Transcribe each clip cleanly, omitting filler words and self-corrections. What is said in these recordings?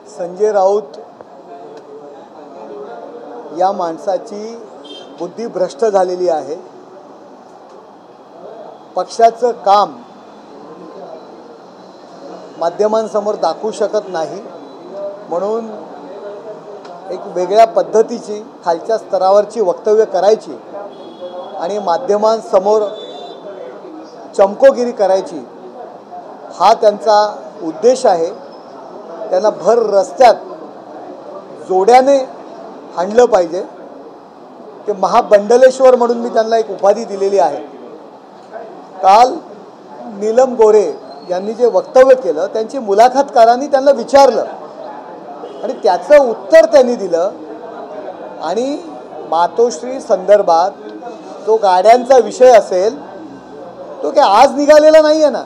संजय राऊत या माणसाची बुद्धी भ्रष्ट झालेली आहे। पक्षाचं काम माध्यमांसमोर दाखवू शकत नाही म्हणून एक वेगळ्या पद्धतीची खालच्या स्तरावरची वक्तव्य करायची आणि माध्यमांसमोर चमकोगिरी करायची हा त्यांचा उद्देश आहे। त्यांना भर रस्त्यात जोड्याने हाणलं पाहिजे। ते महाबंडलेश्वर म्हणून मी त्यांना एक उपाधी दिलेली आहे। काल नीलम गोरे यांनी जे वक्तव्य केलं त्यांची मुलाखतकारांनी त्यांना विचारलं आणि त्याचं उत्तर त्यांनी दिलं आणि मातोश्री संदर्भात तो गाड्यांचा विषय असेल तो काय आज निघालेला नाही आहे ना।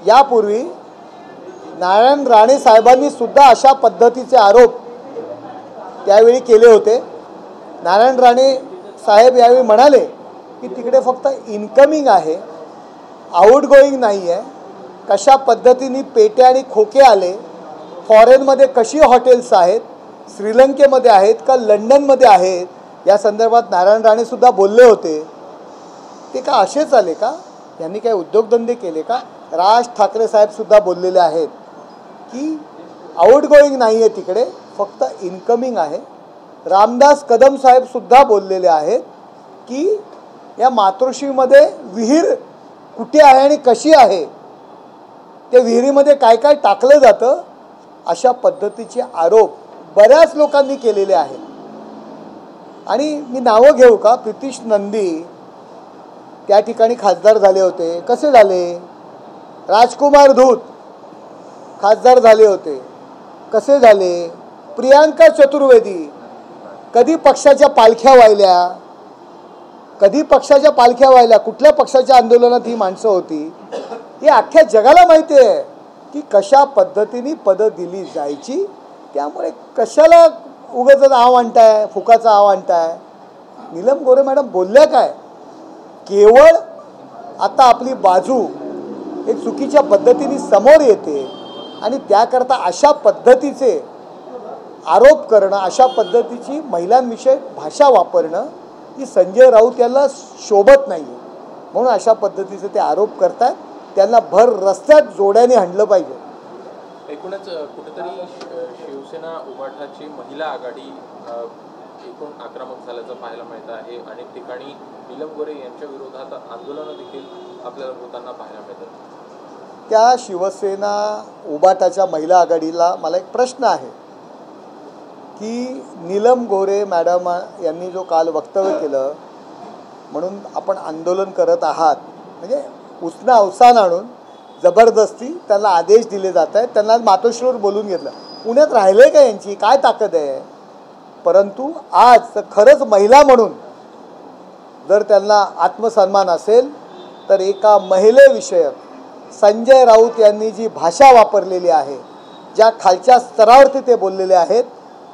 यापूर्वी नारायण राणे साहेबांनी सुद्धा अशा पद्धतीचे आरोप त्यावेळी केले होते। नारायण राणे साहेब यावेळी म्हणाले की तिकडे फक्त इनकमिंग आहे, आउटगोईंग नाही आहे। कशा पद्धतीने पेटे आणि खोके आले, फॉरेनमध्ये कशी हॉटेल्स आहेत, श्रीलंकेमध्ये आहेत का लंडनमध्ये आहेत, या संदर्भात नारायण राणे सुद्धा बोलले होते। ते का असेच आले का? यांनी काही उद्योगधंदे केले का? राज ठाकरे साहेब सुद्धा बोललेले आहेत की आउटगोईंग नाही आहे, तिकडे फक्त इनकमिंग आहे। रामदास कदम साहेब सुद्धा बोललेले आहेत की या मातोश्रीमध्ये विहीर कुठे आहे आणि कशी आहे, त्या विहिरीमध्ये काय काय टाकलं जातं, अशा पद्धतीचे आरोप बऱ्याच लोकांनी केलेले आहेत। आणि मी नावं घेऊ का? प्रितीश नंदी त्या ठिकाणी खासदार झाले होते, कसे झाले? राजकुमार धूत खासदार झाले होते, कसे झाले? प्रियांका चतुर्वेदी कधी पक्षाच्या पालख्या वाहिल्या, कधी पक्षाच्या पालख्या वाहिल्या, कुठल्या पक्षाच्या आंदोलनात ही माणसं होती, हे अख्ख्या जगाला माहिती आहे की कशा पद्धतीने पदं दिली जायची। त्यामुळे कशाला उगाच आव आणताय, फुकाचा आव आणताय? नीलम गोरे मॅडम बोलल्या काय? केवळ आता आपली बाजू एक चुकीच्या पद्धतीने समोर येते आणि त्याकरता अशा पद्धतीचे आरोप करणं, अशा पद्धतीची महिलांविषयी भाषा वापरणं ही संजय राऊत यांना शोभत नाही। म्हणून अशा पद्धतीचे ते आरोप करतात, त्यांना भर रस्त्यात जोड्याने हाणलं पाहिजे। एकूणच कुठेतरी शिवसेना उभाठाची महिला आघाडी एकूण आक्रमक झाल्याचं पाहायला मिळतं आहे। अनेक ठिकाणी नीलम गोरे यांच्या विरोधात आंदोलनं देखील आपल्याला होताना पाहायला मिळतात। त्या शिवसेना उभाटाच्या महिला आघाडीला मला एक प्रश्न आहे की नीलम गोरे मॅडम यांनी जो काल वक्तव्य केलं म्हणून आपण आंदोलन करत आहात, म्हणजे उसना अवसान आणून जबरदस्ती त्यांना आदेश दिले जात आहेत, त्यांना मातोश्रीवर बोलून घेतलं। पुण्यात राहिले का यांची काय ताकद आहे? परंतु आज तर खरंच महिला म्हणून जर त्यांना आत्मसन्मान असेल तर एका महिलेविषयक संजय राऊत यांनी जी भाषा वापरलेली आहे, ज्या खालच्या स्तरावरती ते बोललेले आहेत,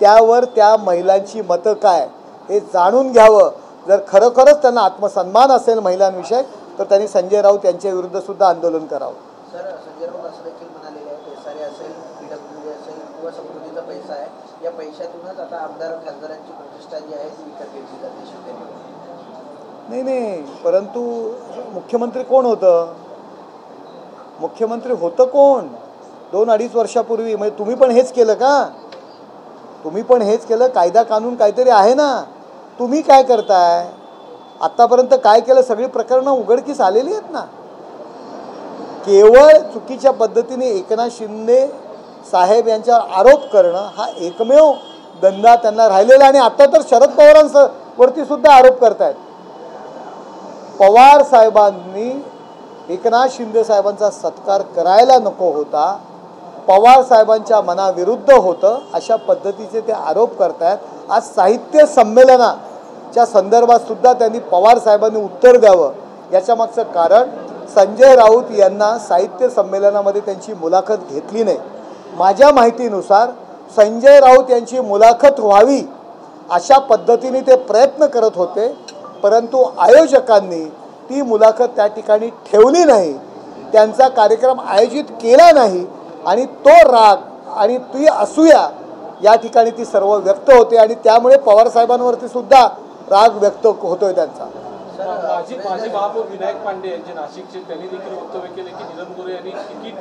त्यावर त्या महिलांची मतं काय हे जाणून घ्यावं। जर खरोखरच त्यांना आत्मसन्मान असेल महिलांविषयक तर त्यांनी संजय राऊत यांच्या विरुद्ध सुद्धा आंदोलन करावं। सर, संजय राऊत असं देखील म्हणालेले आहे एसआरए असेल, पीडब्ल्यूडी असेल किंवा समृद्धीचा पैसा आहे, या पैशातूनच आता आमदार खासदारांची प्रतिष्ठा जी आहे ती विकत घेतली जाते शिवसेनेवर। नाही, परंतु मुख्यमंत्री कोण होतं? मुख्यमंत्री होतं कोण 2-2.5 वर्षापूर्वी? म्हणजे तुम्ही पण हेच केलं का? तुम्ही पण हेच केलं? कायदा कानून काहीतरी आहे ना, तुम्ही काय करताय? आतापर्यंत काय केलं? सगळी प्रकरणं उघडकीस आलेली आहेत ना। केवळ चुकीच्या पद्धतीने एकनाथ शिंदे साहेब यांच्यावर आरोप करणं हा एकमेव धंदा त्यांना राहिलेला। आणि आता तर शरद पवारांवरती सुद्धा आरोप करतायत। पवार साहेबांनी एकनाथ शिंदे साहेबांचा सत्कार करायला नको होता, पवार साहेबांच्या मनाविरुद्ध होतं, अशा पद्धतीचे ते आरोप करतायत। आज साहित्य संमेलनाच्या संदर्भात सुद्धा त्यांनी पवार साहेबांनी उत्तर द्यावं। याच्या मागचं कारण संजय राऊत यांना साहित्य संमेलनामध्ये त्यांची मुलाखत घेतली नाही। माझ्या माहितीनुसार संजय राऊत यांची मुलाखत व्हावी अशा पद्धतीने ते प्रयत्न करत होते, परंतु आयोजकांनी ती मुलाखत त्या ठिकाणी ठेवली नाही, त्यांचा कार्यक्रम आयोजित केला नाही आणि तो राग आणि ती असूया या ठिकाणी ती सर्व व्यक्त होते आणि त्यामुळे पवारसाहेबांवरती सुद्धा राग व्यक्त होतोय त्यांचा. माजी महापौर विनायक पांडे यांचे नाशिकचे त्यांनी देखील वक्तव्य केले की नीलम गोरे यांनी तिकीट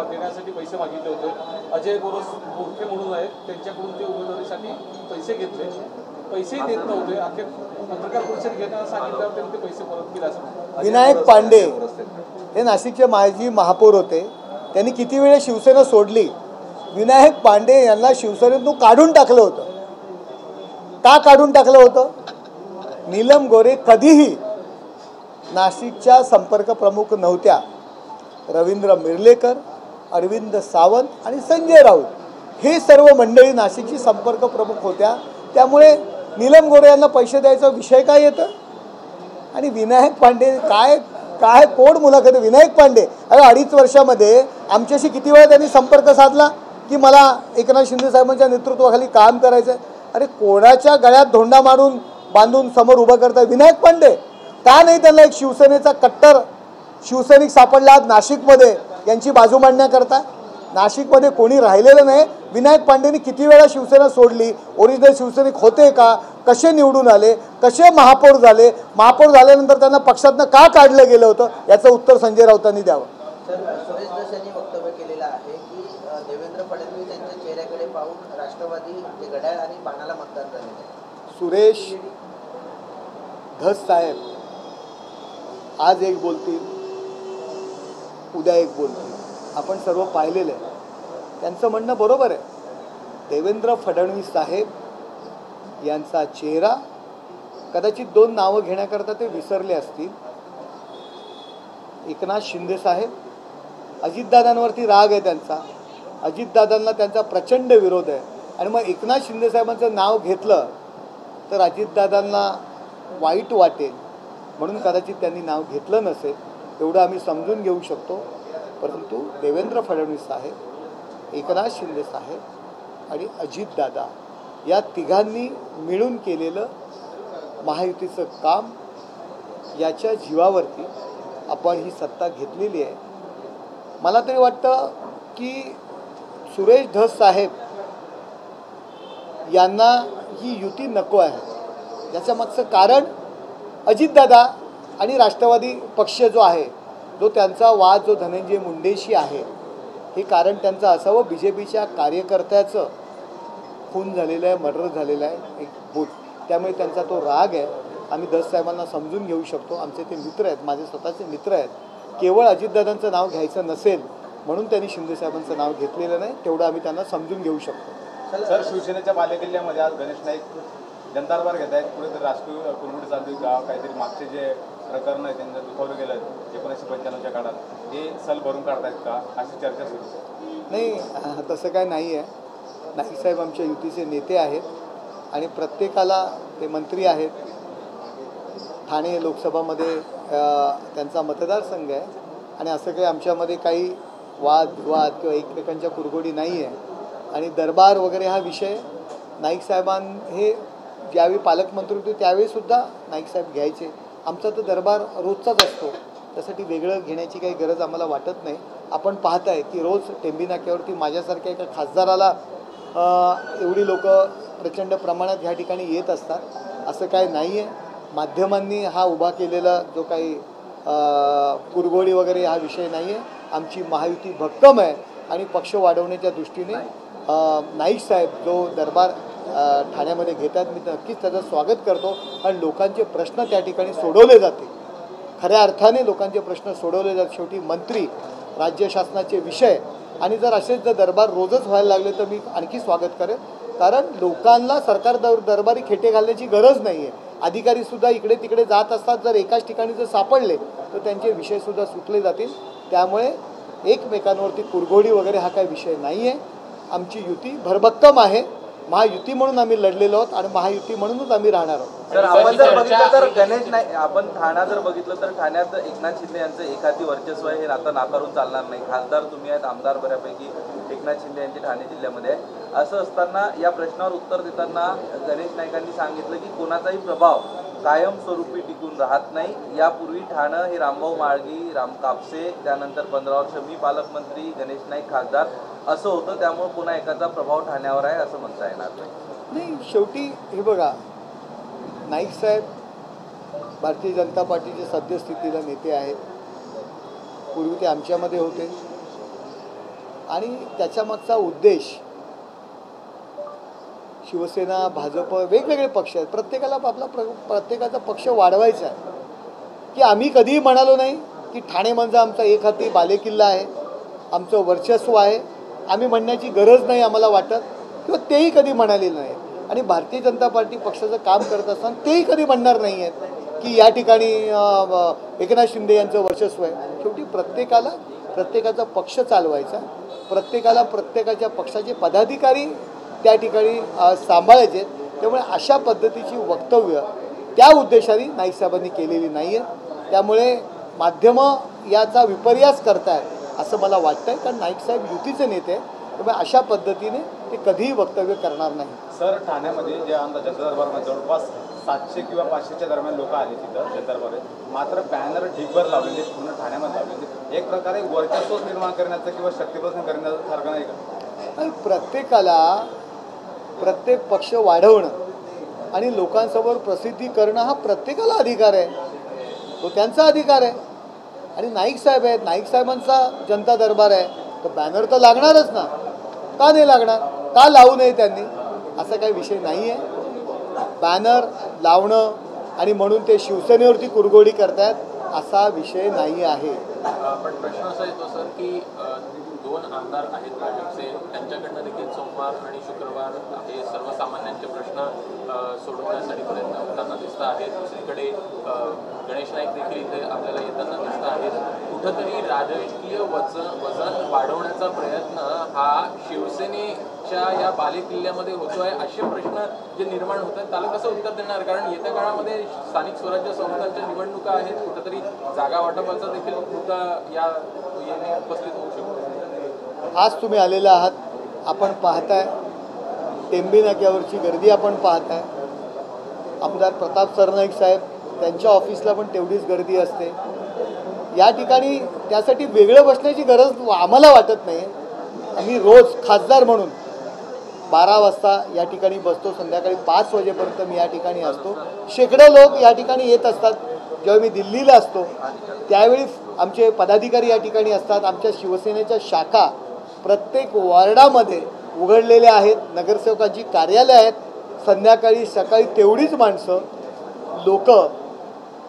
देण्यासाठी पैसे मागितले होते. अजय गोरखे म्हणून आहेत, त्यांच्याकडून ते उमेदवारीसाठी पैसे घेतले, पैसेही देत नव्हते. अखेर पत्रकार परिषद घेताना सांगितल्यावर त्यांनी ते पैसे परत केले असं. विनायक पांडे हे नाशिकचे माजी महापौर होते. त्यांनी किती वेळा शिवसेना सोडली. विनायक पांडे यांना शिवसेनेतून काढून टाकलं होतं. का काढून टाकलं होतं? नीलम गोरे कधीही नाशिकच्या संपर्क प्रमुख नव्हत्या. रवींद्र मिर्लेकर, अरविंद सावंत आणि संजय राऊत हे सर्व मंडळी नाशिकची संपर्क प्रमुख होत्या. त्यामुळे नीलम गोरे यांना पैसे द्यायचा विषय काय येतं? आणि विनायक पांडे काय काय कोण मुलाखत? विनायक पांडे अरे 2.5 वर्षामध्ये आमच्याशी किती वेळा त्यांनी संपर्क साधला की मला एकनाथ शिंदे साहेबांच्या नेतृत्वाखाली काम करायचं आहे. अरे कोणाच्या गळ्यात धोंडा मारून बांधून समोर उभं करताय विनायक पांडे? का नाही त्यांना एक शिवसेनेचा कट्टर शिवसैनिक सापडला नाशिकमध्ये यांची बाजू मांडण्याकरता? नाशिकमध्ये कोणी राहिलेलं नाही. विनायक पांडेंनी किती वेळा शिवसेना सोडली? ओरिजिनल शिवसैनिक होते का? कसे निवडून आले? कसे महापौर झाले? महापौर झाल्यानंतर त्यांना पक्षातनं का काढलं गेलं होतं? याचं उत्तर संजय राऊतांनी द्यावं. सर, सुरेश धस यांनी वक्तव्य केलेलं आहे की देवेंद्र फडणवीस यांच्या चेहऱ्याकडे पाहून राष्ट्रवादी जे घड्याळ आणि बाणाला मतदान झालेलं आहे. सुरेश धस साहेब आज एक बोलतील, उद्या एक बोलतील. आपण सर्व पाहिलेलं आहे. त्यांचं म्हणणं बरोबर आहे. देवेंद्र फडणवीस साहेब यांचा चेहरा कदाचित 2 नावं घेण्याकरता ते विसरले असतील. एकनाथ शिंदे साहेब, अजितदादांवरती राग आहे त्यांचा. अजितदादांना त्यांचा प्रचंड विरोध आहे. आणि मग एकनाथ शिंदे साहेबांचं नाव घेतलं तर अजितदादांना वाईट वाटेल म्हणून कदाचित त्यांनी नाव घेतलं नसेल. एवढं आम्ही समजून घेऊ शकतो. परंतु देवेंद्र फडणवीस साहेब, एकनाथ शिंदे साहेब आणि अजितदादा या तिघांनी मिळून केलेलं महायुतीचं काम याच्या जीवावरती आपण ही सत्ता घेतलेली आहे. मला तरी वाटतं की सुरेश धस साहेब यांना ही युती नको आहे. याचं मागचं कारण अजितदादा आणि राष्ट्रवादी पक्ष जो आहे, जो त्यांचा वाद जो धनंजय मुंडेशी आहे, हे कारण त्यांचं असावं. BJPच्या कार्यकर्त्याचं खून झालेलं आहे, मर्डर झालेलं आहे एक बूथ. त्यामुळे त्यांचा तो राग आहे. आम्ही धस साहेबांना समजून घेऊ शकतो. आमचे ते मित्र आहेत, माझे स्वतःचे मित्र आहेत. केवळ अजितदादांचं नाव घ्यायचं नसेल म्हणून त्यांनी शिंदे साहेबांचं नाव घेतलेलं नाही, तेवढं आम्ही त्यांना समजून घेऊ शकतो. सर, शिवसेनेच्या बालेकिल्ल्यामध्ये आज गणेश नाईक जनता दरबार घेत आहेत. कुठेतरी राजकीय कुरबुडी चालू आहे, काहीतरी मागचे जे प्रकरण आहे त्यांना दुखावलं गेलं 1995च्या काळात, हे सल भरून काढतायत का, अशी चर्चा सुरू? नाही, तसं काय नाही आहे. नाईक साहेब आमच्या युतीचे नेते आहेत आणि प्रत्येकाला ते मंत्री आहेत. ठाणे लोकसभामध्ये त्यांचा मतदारसंघ आहे आणि असं काही आमच्यामध्ये काही वाद किंवा एकमेकांच्या कुरघोडी नाही आहे. आणि दरबार वगैरे हा विषय नाईक साहेबां हे ज्यावेळी पालकमंत्री होते त्यावेळीसुद्धा नाईक साहेब घ्यायचे. आमचा तर दरबार रोजचाच असतो, त्यासाठी वेगळं घेण्याची काही गरज आम्हाला वाटत नाही. आपण पाहत आहे की रोज टेंबी नाक्यावरती माझ्यासारख्या एका खासदाराला एवढी लोक प्रचंड प्रमाणात ह्या ठिकाणी येत असतात. असं काय नाही आहे. माध्यमांनी हा उभा केलेला जो काही कुरघोडी वगैरे हा विषय नाही आहे. आमची महायुती भक्कम आहे आणि पक्ष वाढवण्याच्या दृष्टीने नाईक साहेब जो दरबार ठाण्यामध्ये घेतात, मी नक्कीच त्याचं स्वागत करतो. आणि लोकांचे प्रश्न त्या ठिकाणी सोडवले जाते. खऱ्या अर्थाने लोकांचे प्रश्न सोडवले जातात. शेवटी मंत्री, राज्य शासनाचे विषय आणि जर असेच जर दरबार रोजच व्हायला लागले तर मी आणखी स्वागत करेन. कारण लोकांना सरकार दरबारी खेटे घालण्याची गरज नाही आहे. अधिकारीसुद्धा इकडे तिकडे जात असतात. जर एकाच ठिकाणी जर सापडले तर त्यांचे विषयसुद्धा सुटले जातील. त्यामुळे एकमेकांवरती कुरघोडी वगैरे हा काही विषय नाही आहे. आमची युती भरभक्कम आहे. महायुती म्हणून आम्ही लढलेलो आहोत आणि महायुती म्हणूनच आम्ही राहणार आहोत. सर, आपण जर बघितलं तर गणेश नाही, आपण ठाणा जर बघितलं तर ठाण्यात एकनाथ शिंदे यांचं एकाती वर्चस्व आहे, हे आता नाकारून चालणार नाही. खासदार तुम्ही आहेत, आमदार बऱ्यापैकी एकनाथ शिंदे यांचे ठाणे जिल्ह्यामध्ये आहे. असं असताना या प्रश्नावर उत्तर देताना गणेश नाईकांनी सांगितलं की कोणाचाही प्रभाव कायमस्वरूपी टिकून राहत नाही. यापूर्वी ठाणं हे रामभाऊ माळगी, राम कापसे, त्यानंतर 15 वर्ष मी पालकमंत्री, गणेश नाईक खासदार असं होतं, त्यामुळे पुन्हा एकाचा प्रभाव ठाण्यावर आहे असं म्हणता येणार नाही. शेवटी हे बघा, नाईक साहेब भारतीय जनता पार्टीचे सद्यस्थितीला नेते आहेत. पूर्वी ते आमच्यामध्ये होते आणि त्याच्यामागचा उद्देश शिवसेना, भाजप, वेगवेगळे पक्ष आहेत, प्रत्येकाला आपला प्रत्येकाचा पक्ष वाढवायचा आहे. की आम्ही कधीही म्हणालो नाही की ठाणे म्हणजे आमचा एक हाती बालेकिल्ला आहे, आमचं वर्चस्व आहे, आम्ही म्हणण्याची गरज नाही आम्हाला वाटत, किंवा तेही कधी म्हणालेलं नाही. आणि भारतीय जनता पार्टी पक्षाचं काम करत असताना तेही कधी म्हणणार नाही आहेत की या ठिकाणी एकनाथ शिंदे यांचं वर्चस्व आहे. शेवटी प्रत्येकाला प्रत्येकाचा पक्ष चालवायचा, प्रत्येकाला प्रत्येकाच्या पक्षाचे पदाधिकारी त्या ठिकाणी सांभाळायचे. त्यामुळे अशा पद्धतीची वक्तव्य त्या उद्देशाने नाईक साहेबांनी केलेली नाही आहे. त्यामुळे माध्यमं याचा विपर्यास करतायत असं मला वाटतं आहे, कारण नाईक साहेब युतीचे नेते आहेत. त्यामुळे अशा पद्धतीने ते कधीही वक्तव्य करणार नाही. सर, ठाण्यामध्ये जे आमदार जनता दरबारमध्ये जवळपास 700 किंवा 500च्या दरम्यान लोक आले तिथं जनता दरबार, मात्र बॅनर ढिगभर लावलेले पूर्ण ठाण्यामध्ये लावलेले, एक प्रकारे वर्चस्व निर्माण करण्याचं किंवा शक्तीप्रदर्शन करण्याचं सारखं नाही का? आणि प्रत्येकाला प्रत्येक पक्ष वाढवणं आणि लोकांसमोर प्रसिद्धी करणं हा प्रत्येकाला अधिकार आहे, तो त्यांचा अधिकार आहे. आणि नाईक साहेब आहेत, नाईक साहेबांचा जनता दरबार आहे, तर बॅनर तर लागणारच ना. का नाही लागणार? का लावू नये त्यांनी? असा काही विषय नाही आहे. बॅनर लावणं आणि म्हणून ते शिवसेनेवरती कुरघोडी करतायत असा विषय नाही आहे. पण प्रश्न असा येतो सर की 2 आमदार आहेत भाजपचे, त्यांच्याकडनं देखील सोमवार आणि शुक्रवार हे सर्वसामान्यांचे प्रश्न सोडवण्यासाठी प्रयत्न होताना दिसत आहेत. दुसरीकडे गणेश नाईक देखील इथे आपल्याला येताना दिसत आहेत. कुठंतरी राजकीय वजन वाढवण्याचा प्रयत्न हा शिवसेनेच्या या बालेकिल्ल्यामध्ये होतोय, असे प्रश्न जे निर्माण होत आहेत त्याला कसं उत्तर देणार? कारण येत्या काळामध्ये स्थानिक स्वराज्य संस्थांच्या निवडणुका आहेत, कुठंतरी जागा वाटपाचा देखील मुद्दा या उपस्थित होऊ शकतो. आज तुम्ही आलेला आहात, आपण पाहताय टेंबी नाक्यावरची गर्दी आपण पाहताय. आमदार प्रताप सरनाईक साहेब त्यांच्या ऑफिसला पण तेवढीच गर्दी असते. या ठिकाणी त्यासाठी वेगळं बसण्याची गरज आम्हाला वाटत नाही. आम्ही रोज खासदार म्हणून 12 वाजता या ठिकाणी बसतो, संध्याकाळी 5 वाजेपर्यंत मी या ठिकाणी असतो. शेकडो लोक या ठिकाणी येत असतात. जेव्हा मी दिल्लीला असतो त्यावेळी आमचे पदाधिकारी या ठिकाणी असतात. आमच्या शिवसेनेच्या शाखा प्रत्येक वॉर्डामध्ये उघडलेल्या आहेत, नगरसेवकांची कार्यालय आहेत. संध्याकाळी सकाळी तेवढीच माणसं लोक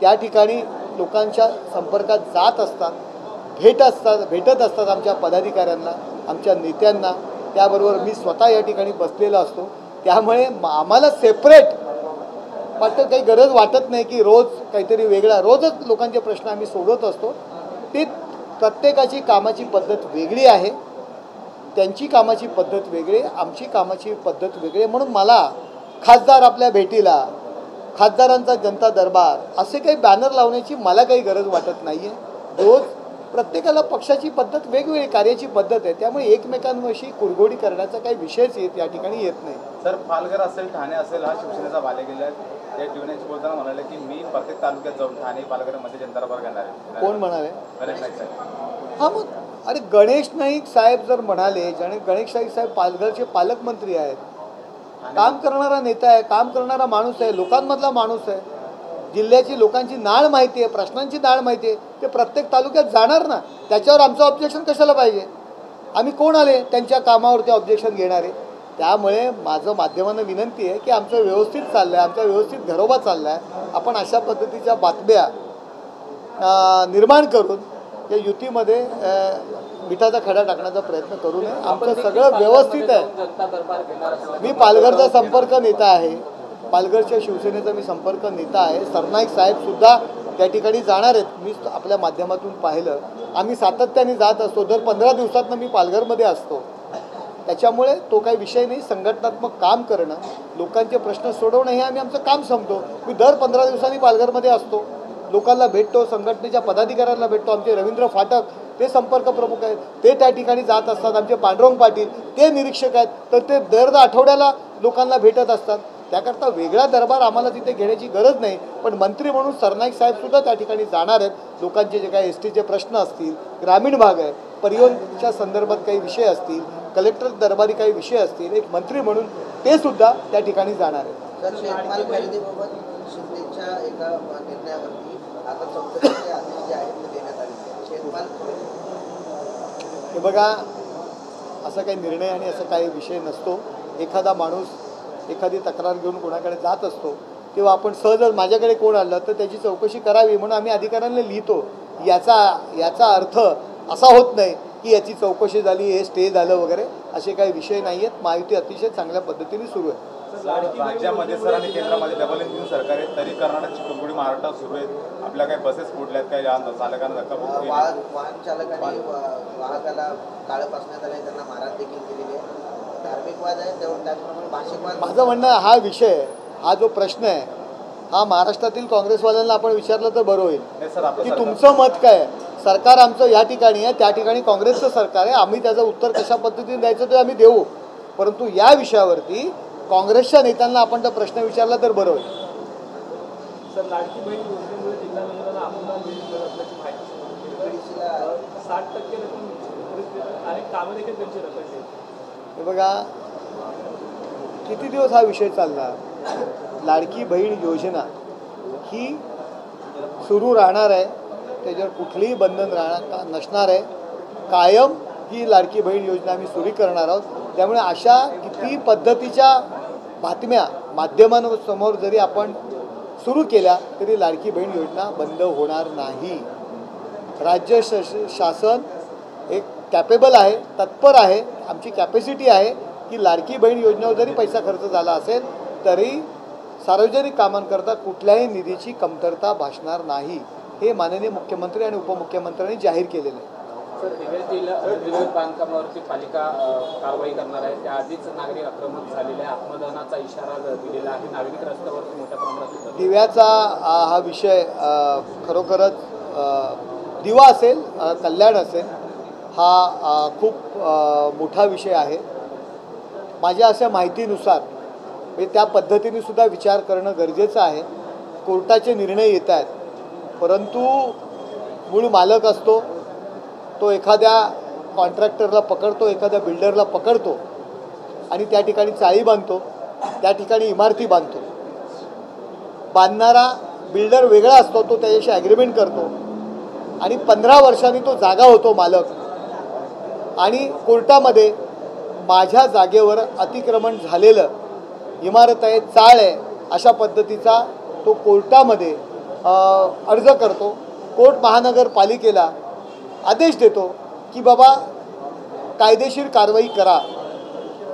त्या ठिकाणी लोकांच्या संपर्कात जात असतात, भेटत असतात आमच्या पदाधिकाऱ्यांना, आमच्या नेत्यांना. त्याबरोबर मी स्वतः या ठिकाणी बसलेला असतो. त्यामुळे आम्हाला सेपरेट मात्र काही गरज वाटत नाही की रोज काहीतरी वेगळा, रोजच लोकांचे प्रश्न आम्ही सोडवत असतो. ते प्रत्येकाची कामाची पद्धत वेगळी आहे, त्यांची कामाची पद्धत वेगळी, आमची कामाची पद्धत वेगळी. म्हणून मला खासदार आपल्या भेटीला, खासदारांचा जनता दरबार असे काही बॅनर लावण्याची मला काही गरज वाटत नाही आहे. रोज प्रत्येकाला पक्षाची पद्धत वेगवेगळी, कार्याची पद्धत आहे. त्यामुळे एकमेकांविषयी कुरघोडी करण्याचा काही विषयच या ठिकाणी येत नाही. सर, पालघर असेल, ठाणे असेल, हा शिवसेनेचा बालेकिल्ला आहे. या जीवनाची बोलताना म्हणाले की मी प्रत्येक तालुक्यात जाऊन ठाणे, पालघरमध्ये जनता दरबार घेणार आहे. कोण म्हणाले? गणेश नाईक साहेब. हां, मग अरे गणेश नाईक साहेब जर म्हणाले, गणेश नाईक साहेब पालघरचे पालकमंत्री आहेत, काम करणारा नेता आहे, काम करणारा माणूस आहे, लोकांमधला माणूस आहे. जिल्ह्याची लोकांची नाळ माहिती आहे, प्रश्नांची नाळ माहिती आहे. ते प्रत्येक तालुक्यात जाणार ना. त्याच्यावर आमचं ऑब्जेक्शन कशाला पाहिजे? आम्ही कोण आले त्यांच्या कामावरती ऑब्जेक्शन घेणारे? त्यामुळे माझं माध्यमांना विनंती आहे की आमचं व्यवस्थित चाललं आहे, आमचा व्यवस्थित घरोबा चालला आहे. आपण अशा पद्धतीच्या बातम्या निर्माण करून या युतीमध्ये मिठाचा खडा टाकण्याचा प्रयत्न करू नये. आमचं सगळं व्यवस्थित आहे. मी पालघरचा संपर्क नेता आहे, पालघरच्या शिवसेनेचा मी संपर्क नेता आहे. सरनाईक साहेबसुद्धा त्या ठिकाणी जाणार आहेत. मी आपल्या माध्यमातून पाहिलं, आम्ही सातत्याने जात असतो. दर 15 दिवसातनं मी पालघरमध्ये असतो. त्याच्यामुळे तो काही विषय नाही. संघटनात्मक काम करणं, लोकांचे प्रश्न सोडवणं हे आम्ही आमचं काम समजतो. मी दर 15 दिवसांनी पालघरमध्ये असतो, लोकांना भेटतो, संघटनेच्या पदाधिकाऱ्यांना भेटतो. आमचे रवींद्र फाटक ते संपर्क प्रमुख आहेत, ते त्या ठिकाणी जात असतात. आमचे पांडुरंग पाटील ते निरीक्षक आहेत, तर ते दर आठवड्याला लोकांना भेटत असतात. त्याकरता वेगळा दरबार आम्हाला तिथे घेण्याची गरज नाही. पण मंत्री म्हणून सरनाईक साहेबसुद्धा त्या ठिकाणी जाणार आहेत. लोकांचे जे काही एस टीचे प्रश्न असतील, ग्रामीण भाग आहे परिवहनच्या संदर्भात काही विषय असतील, कलेक्टर दरबारी काही विषय असतील, एक मंत्री म्हणून ते सुद्धा त्या ठिकाणी जाणार आहे. तर शेतमाल खरेदीबाबत शिंदेच्या एका निर्णयावरती आता चौकशीचे आदेश जे आहेत ते देण्यात आले. शेतमाल हे बघा, असा काही निर्णय आणि असा काही विषय नसतो. एखादा माणूस एखादी तक्रार घेऊन कोणाकडे जात असतो तेव्हा आपण सहजच माझ्याकडे कोण आलं तर त्याची चौकशी करावी म्हणून आम्ही अधिकाऱ्यांना लिहितो. याचा अर्थ असा होत नाही की याची चौकशी झाली, हे स्टे झालं वगैरे, असे काही विषय नाही आहेत. महायुती अतिशय चांगल्या पद्धतीने सुरू आहे. राज्यामध्ये सर आणि केंद्रामध्ये डबल इंजिन सरकार आहे, तरी कर्नाटकची कुरबुडी महाराष्ट्रात सुरू आहेत. आपल्या काही बसेस फुटल्यात, काही चालकांना धक्काबुक्की, वाहन चालकांनी वाहकाला काळं पासण्यात आलंय, त्यांना मारहाण देखील केलेली आहे. धार्मिक वाद आहे, त्याचप्रमाणे भाषिक वाद. माझं म्हणणं हा विषय, हा जो प्रश्न आहे, हा महाराष्ट्रातील काँग्रेसवाल्यांना आपण विचारलं तर बरं होईल की तुमचं मत काय आहे. सरकार आमचं या ठिकाणी आहे, त्या ठिकाणी काँग्रेसचं सरकार आहे. आम्ही त्याचं उत्तर कशा पद्धतीने द्यायचं ते आम्ही देऊ, परंतु या विषयावरती काँग्रेसच्या नेत्यांना आपण जर प्रश्न विचारला तर बरं होईल. सर, लाडकी बहीण योजनेमुळे जिल्हा अनुदान अनुदान मिळत असल्याची माहिती 60% रक्कम आणि कामं देखील त्यांची रखडली. हे बघा, किती दिवस हा विषय चालणार. लाडकी बहीण योजना ही सुरू राहणार आहे, त्याच्यावर कुठलीही बंधन नसणार आहे. कायम ही लाडकी बहीण योजना आम्ही सुरू करणार आहोत. त्यामुळे अशा किती पद्धतीच्या बातम्या माध्यमांसमोर जरी आपण सुरू केल्या तरी लाडकी बहीण योजना बंद होणार नाही. राज्य शासन एक कॅपेबल आहे, तत्पर आहे. आमची कॅपॅसिटी आहे की लाडकी बहीण योजनेवर जरी पैसा खर्च झाला असेल तरी सार्वजनिक कामांकरता कुठल्याही निधीची कमतरता भासणार नाही. हे माननीय मुख्यमंत्री आणि उपमुख्यमंत्र्यांनी जाहीर केलेलं आहे. सर, दिव्यातील विरोध बांधकामावरती पालिका कारवाई करणार आहे. त्याआधीच नागरिक आक्रमक झालेले आत्मदहनाचा इशारा दिलेला आहे. नागरिक रस्त्यावरती मोठ्या प्रमाणात. दिव्याचा हा विषय खरोखरच दिवा असेल, कल्याण असेल, हा खूप मोठा विषय आहे. माझ्या अशा माहितीनुसार म्हणजे त्या पद्धतीने सुद्धा विचार करणं गरजेचं आहे. कोर्टाचे निर्णय येत आहेत, परंतु मूळ मालक असतो तो एखाद्या कॉन्ट्रॅक्टरला पकडतो, एखाद्या बिल्डरला पकडतो आणि त्या ठिकाणी चाळी बांधतो, त्या ठिकाणी इमारती बांधतो. बांधणारा बिल्डर वेगळा असतो, तो त्याच्याशी ॲग्रीमेंट करतो आणि 15 वर्षांनी तो जागा होतो मालक. आणि कोर्टामध्ये माझ्या जागेवर अतिक्रमण झालेलं, इमारत आहे, चाळ आहे, अशा पद्धतीचा तो कोर्टामध्ये अर्ज करतो. कोर्ट महानगरपालिकेला आदेश देतो की बाबा कायदेशीर कारवाई करा.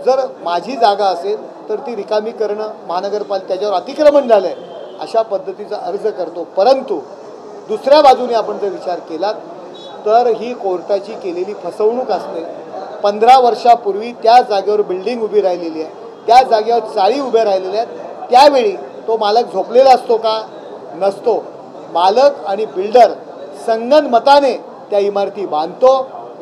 जर माझी जागा असेल तर ती रिकामी करणं, महानगरपालिका त्याच्यावर अतिक्रमण झालं आहे अशा पद्धतीचा अर्ज करतो. परंतु दुसऱ्या बाजूने आपण जर विचार केला तर ही कोर्टाची केलेली फसवणूक असते. 15 वर्षापूर्वी त्या जागेवर बिल्डिंग उभी राहिलेली आहे, त्या जागेवर चाळी उभ्या राहिलेल्या आहेत. त्यावेळी तो मालक झोपलेला असतो का? नसतो. मालक आणि बिल्डर संगनमताने त्या इमारती बांधतो,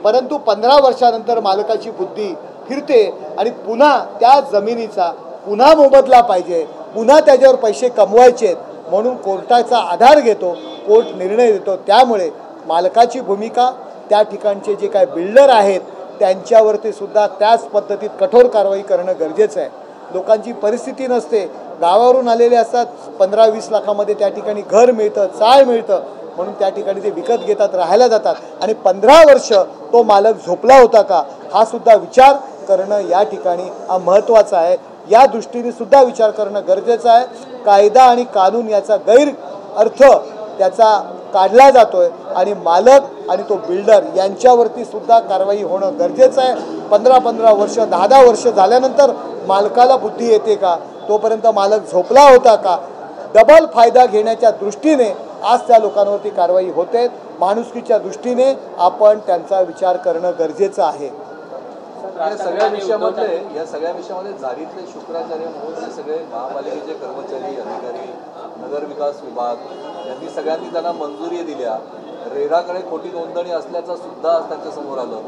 परंतु 15 वर्षानंतर मालकाची बुद्धी फिरते आणि पुन्हा त्या जमिनीचा पुन्हा मोबदला पाहिजे, पुन्हा त्याच्यावर पैसे कमवायचे म्हणून कोर्टाचा आधार घेतो, कोर्ट निर्णय देतो. त्यामुळे मालकाची भूमिका, त्या ठिकाणचे जे काय बिल्डर आहेत त्यांच्यावरती सुद्धा त्याच पद्धतीत कठोर कारवाई करणं गरजेचं आहे. लोकांची परिस्थिती नसते, गावावरून आलेले असतात, 15-20 लाखामध्ये त्या ठिकाणी घर मिळतं, चाळ मिळतं, म्हणून त्या ठिकाणी ते विकत घेतात, राहायला जातात. आणि 15 वर्ष तो मालक झोपला होता का हा सुद्धा विचार करणं या ठिकाणी महत्त्वाचं आहे. या दृष्टीने सुद्धा विचार करणं गरजेचं आहे. कायदा आणि कानून याचा गैर अर्थ त्याचा काढला जातोय आणि मालक आणि तो बिल्डर यांच्यावरती सुद्धा कारवाई होणं गरजेचं आहे. 15-15 वर्ष 10-10 वर्ष झाल्यानंतर मालकाला बुद्धी येते का? तोपर्यंत मालक झोपला होता का? डबल फायदा घेण्याच्या दृष्टीने आज त्या लोकांवरती कारवाई होते. माणुसकीच्या दृष्टीने आपण त्यांचा विचार करणं गरजेचं आहे. या सगळ्या विषयामध्ये जारीतले शुक्राचार्य म्हणून हे सगळे महापालिकेचे कर्मचारी, अधिकारी, नगर विकास विभाग यांनी सगळ्यांनी त्यांना मंजुरी दिल्या. रेराकडे खोटी नोंदणी असल्याचं सुद्धा त्यांच्या समोर आलं.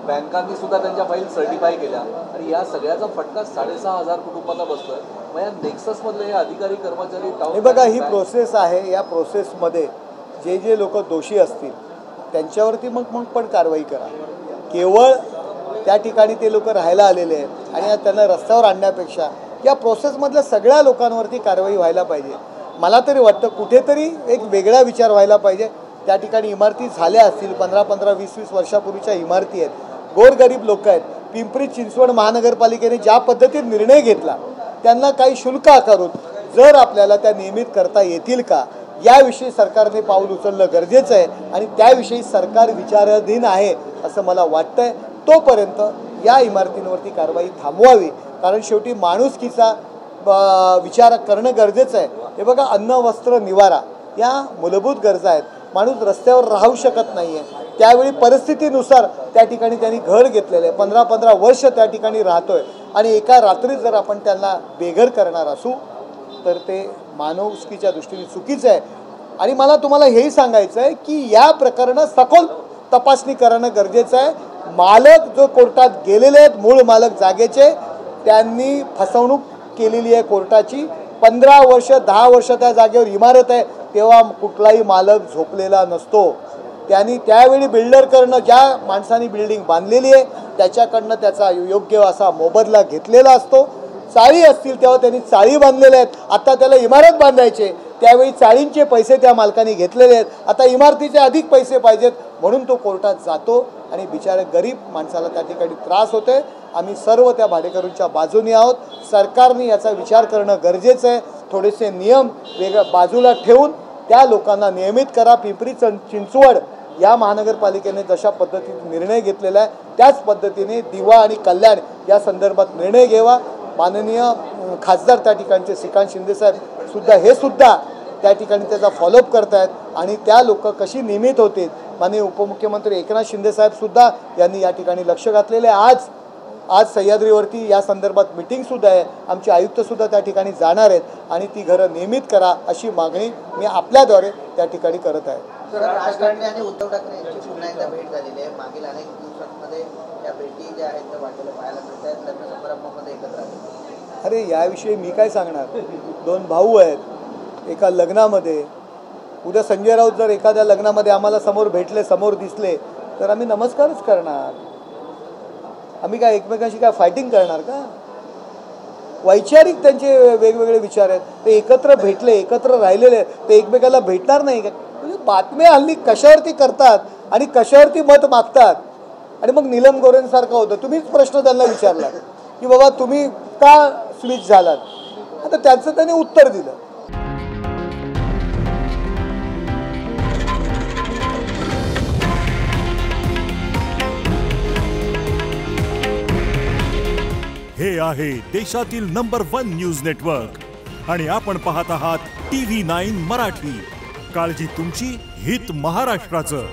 बँकांनी सुद्धा त्यांच्या फाईल सर्टिफाय केल्या आणि या सगळ्याचा फटका 6,500 कुटुंबांना बसतोय. मग या नेक्ससमधले हे अधिकारी कर्मचारी हे बघा, ही प्रोसेस आहे. या प्रोसेसमध्ये जे लोक दोषी असतील त्यांच्यावरती मग पण कारवाई करा. केवळ त्या ठिकाणी ते लोक राहायला आलेले आहेत आणि त्यांना रस्त्यावर आणण्यापेक्षा या प्रोसेसमधल्या सगळ्या लोकांवरती कारवाई व्हायला पाहिजे. मला तरी वाटतं कुठेतरी एक वेगळा विचार व्हायला पाहिजे. त्या ठिकाणी इमारती झाल्या असतील 15-15, 20-20 वर्षापूर्वीच्या इमारती आहेत, गोरगरीब लोक आहेत. पिंपरी चिंचवड महानगरपालिकेने ज्या पद्धतीने निर्णय घेतला त्यांना काही शुल्क आकारून जर आपल्याला त्या नियमित करता येतील का याविषयी सरकारने पाऊल उचलणं गरजेचं आहे आणि त्याविषयी सरकार विचाराधीन आहे असं मला वाटतंय. तोपर्यंत या इमारतींवरती कारवाई थांबवावी, कारण शेवटी माणुसकीचा विचार करणं गरजेचं आहे. हे बघा, अन्न वस्त्र निवारा या मूलभूत गरजा आहेत. माणूस रस्त्यावर राहू शकत नाही आहे, त्यावेळी परिस्थितीनुसार त्या ठिकाणी त्यांनी घर घेतलेलं आहे, 15-15 वर्ष त्या ठिकाणी राहतोय आणि एका रात्री जर आपण त्यांना बेघर करणार असू तर ते मानवस्कीच्या दृष्टीने चुकीचं आहे. आणि मला तुम्हाला हेही सांगायचं आहे की या प्रकरणात सखोल तपासणी करणं गरजेचं आहे. मालक जो कोर्टात गेलेले आहेत, मूळ मालक जागेचे, त्यांनी फसवणूक केलेली आहे कोर्टाची. 15 वर्ष 10 वर्ष त्या जागेवर इमारत आहे, तेव्हा कुठलाही मालक झोपलेला नसतो. त्यांनी त्यावेळी बिल्डरकडनं ज्या माणसाने बिल्डिंग बांधलेली आहे त्याच्याकडनं त्याचा योग्य असा मोबदला घेतलेला असतो. चाळी असतील तेव्हा त्यांनी चाळी बांधलेल्या आहेत, आता त्याला इमारत बांधायचे त्यावेळी चाळींचे पैसे त्या मालकाने घेतलेले आहेत, आता इमारतीचे अधिक पैसे पाहिजेत म्हणून तो कोर्टात जातो आणि बिचारे गरीब माणसाला त्या ठिकाणी त्रास होते. आम्ही सर्व त्या भाडेकरूंच्या बाजूने आहोत. सरकारने याचा विचार करणं गरजेचं आहे. थोडेसे नियम बाजूला ठेवून त्या लोकांना नियमित करा. पिंपरी चिंचवड या महानगरपालिकेने जशा पद्धतीने निर्णय घेतलेला आहे त्याच पद्धतीने दिवा आणि कल्याण या संदर्भात निर्णय घ्यावा. माननीय खासदार त्या ठिकाणचे श्रीकांत शिंदे साहेब सुद्धा त्या ठिकाणी त्याचा फॉलोअप करतायत आणि त्या लोक कशी नियमित होतील. माननीय उपमुख्यमंत्री एकनाथ शिंदे साहेबसुद्धा यांनी या ठिकाणी लक्ष घातलेले आहे. आज सह्याद्रीवरती या संदर्भात मिटिंगसुद्धा आहे. आमचे आयुक्तसुद्धा त्या ठिकाणी जाणार आहेत आणि ती घरं नियमित करा अशी मागणी मी आपल्याद्वारे त्या ठिकाणी करत आहे. राज ठाकरे आणि उद्धव ठाकरे यांची पुन्हा एकदा भेट झालेली आहे. मागील अनेक दिवसांमध्ये या भेटी ज्या आहेत त्या वाटेला पाहायला मिळत आहेत. लग्न समारंभामध्ये एकत्र आले. अरे याविषयी मी काय सांगणार. 2 भाऊ आहेत एका लग्नामध्ये. उद्या संजय राऊत जर एखाद्या लग्नामध्ये आम्हाला समोर भेटले, समोर दिसले तर आम्ही नमस्कारच करणार. आम्ही काय एकमेकांशी काय फायटिंग करणार का. वैचारिक त्यांचे वेगवेगळे विचार आहेत. ते एकत्र भेटले, एकत्र राहिलेले, ते एकमेकाला भेटणार नाही का. म्हणजे बातम्या हल्ली कशावरती करतात आणि कशावरती मत मागतात. आणि मग नीलम गोरेंसारखं होतं. तुम्हीच प्रश्न त्यांना विचारला की बाबा तुम्ही का स्विच झालात, आता त्याचं त्याने उत्तर दिलं. हे आहे देशातील नंबर 1 न्यूज नेटवर्क आणि आपण पाहत आहात TV9 मराठी. काळजी तुमची, हित महाराष्ट्राचं.